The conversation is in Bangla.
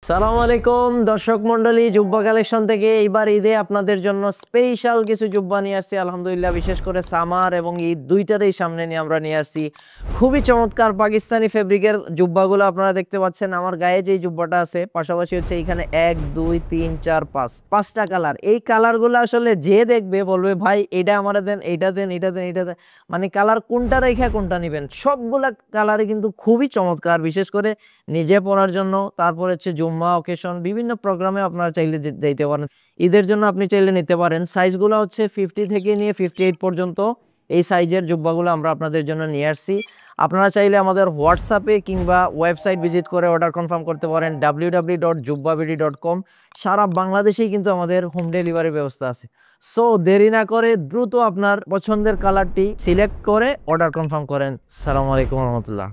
সালামু আলাইকুম দর্শক মন্ডলী, জুব্বা কালেকশন থেকে এইবার ঈদে আপনাদের জন্য স্পেশাল কিছু জুব্বা নিয়ে আসছি আলহামদুলিল্লাহ। বিশেষ করে সামার এবং ঈদ দুইটারই সামনে নিয়ে আমরা নিয়ে আসছি খুবই চমৎকার পাকিস্তানি ফেব্রিকের জুব্বাগুলো। আপনারা দেখতে পাচ্ছেন আমার গায়ে যে জুব্বাটা আছে, পাশাপাশি হচ্ছে এখানে 1 2 3 4 5 পাঁচটা কালার। এই কালারগুলো আসলে যে দেখবে বলবে ভাই এটা আমারে দেন, এইটা দেন, এইটা দেন, এইটা দেন, মানে কালার কোনটা রেখে কোনটা নেবেন। সবগুলা কালারই কিন্তু খুবই চমৎকার, বিশেষ করে নিজে পড়ার জন্য, তারপর হচ্ছে জুম্মা অকেশন বিভিন্ন প্রোগ্রামে আপনারা চাইলে দিতে পারেন। ঈদের জন্য আপনি চাইলে নিতে পারেন। সাইজগুলো হচ্ছে 50 থেকে নিয়ে 58 পর্যন্ত এই সাইজের জুব্বাগুলো আমরা আপনাদের জন্য নিয়ে আসছি। আপনারা চাইলে আমাদের হোয়াটসঅ্যাপে কিংবা ওয়েবসাইট ভিজিট করে অর্ডার কনফার্ম করতে পারেন www.jubbabidi.com। সারা বাংলাদেশেই কিন্তু আমাদের হোম ডেলিভারি ব্যবস্থা আছে। সো দেরি না করে দ্রুত আপনার পছন্দের কালারটি সিলেক্ট করে অর্ডার কনফার্ম করেন। আসসালামু আলাইকুম রহমতুল্লাহ।